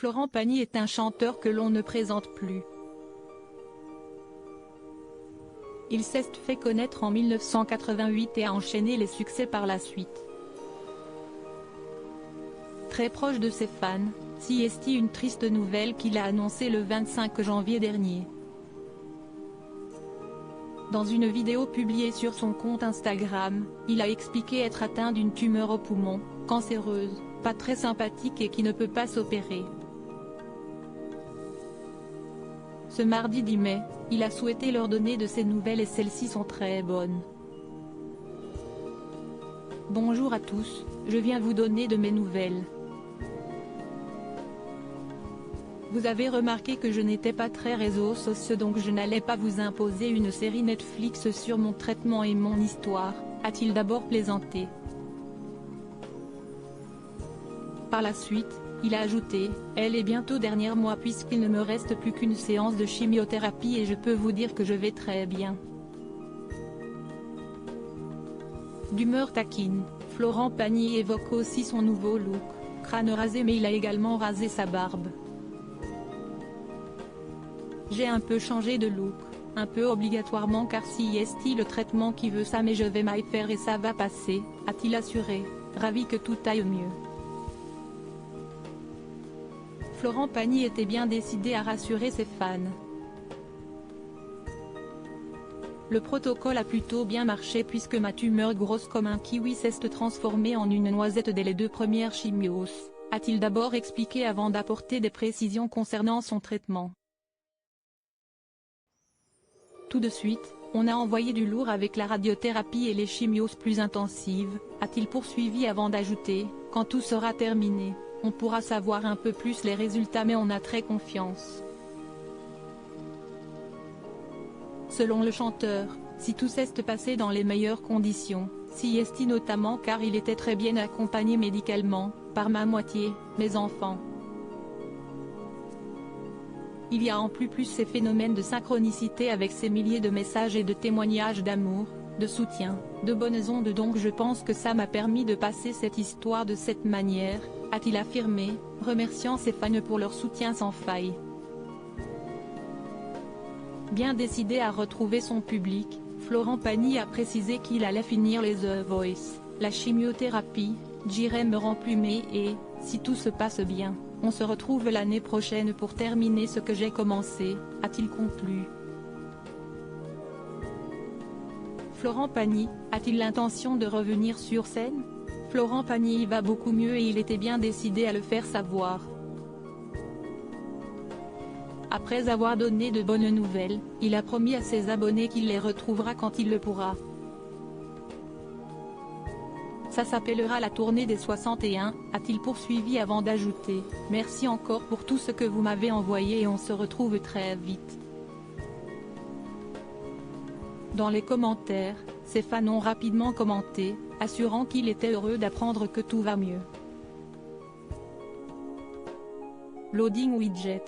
Florent Pagny est un chanteur que l'on ne présente plus. Il s'est fait connaître en 1988 et a enchaîné les succès par la suite. Très proche de ses fans, CST une triste nouvelle qu'il a annoncée le 25 janvier dernier. Dans une vidéo publiée sur son compte Instagram, il a expliqué être atteint d'une tumeur au poumon, cancéreuse, pas très sympathique et qui ne peut pas s'opérer. Ce mardi 10 mai, il a souhaité leur donner de ses nouvelles et celles-ci sont très bonnes. Bonjour à tous, je viens vous donner de mes nouvelles. Vous avez remarqué que je n'étais pas très réseaux sociaux donc je n'allais pas vous imposer une série Netflix sur mon traitement et mon histoire, a-t-il d'abord plaisanté. Par la suite, il a ajouté, elle est bientôt dernier mois puisqu'il ne me reste plus qu'une séance de chimiothérapie et je peux vous dire que je vais très bien. D'humeur taquine, Florent Pagny évoque aussi son nouveau look, crâne rasé mais il a également rasé sa barbe. J'ai un peu changé de look, un peu obligatoirement car CST le traitement qui veut ça mais je vais m'y faire et ça va passer, a-t-il assuré, ravi que tout aille mieux. Florent Pagny était bien décidé à rassurer ses fans. Le protocole a plutôt bien marché puisque ma tumeur grosse comme un kiwi s'est transformée en une noisette dès les 2 premières chimios, a-t-il d'abord expliqué avant d'apporter des précisions concernant son traitement. Tout de suite, on a envoyé du lourd avec la radiothérapie et les chimios plus intensives, a-t-il poursuivi avant d'ajouter, quand tout sera terminé, on pourra savoir un peu plus les résultats mais on a très confiance. Selon le chanteur, si tout s'est passé dans les meilleures conditions, CST notamment car il était très bien accompagné médicalement, par ma moitié, mes enfants. Il y a en plus ces phénomènes de synchronicité avec ces milliers de messages et de témoignages d'amour, de soutien, de bonnes ondes donc je pense que ça m'a permis de passer cette histoire de cette manière, a-t-il affirmé, remerciant ses fans pour leur soutien sans faille. Bien décidé à retrouver son public, Florent Pagny a précisé qu'il allait finir les The Voice, la chimiothérapie, j'irai me remplumer et, si tout se passe bien, on se retrouve l'année prochaine pour terminer ce que j'ai commencé, a-t-il conclu. Florent Pagny, a-t-il l'intention de revenir sur scène? Florent Pagny va beaucoup mieux et il était bien décidé à le faire savoir. Après avoir donné de bonnes nouvelles, il a promis à ses abonnés qu'il les retrouvera quand il le pourra. Ça s'appellera la tournée des 61, a-t-il poursuivi avant d'ajouter, merci encore pour tout ce que vous m'avez envoyé et on se retrouve très vite. Dans les commentaires, ses fans ont rapidement commenté, assurant qu'il était heureux d'apprendre que tout va mieux. Loading widget.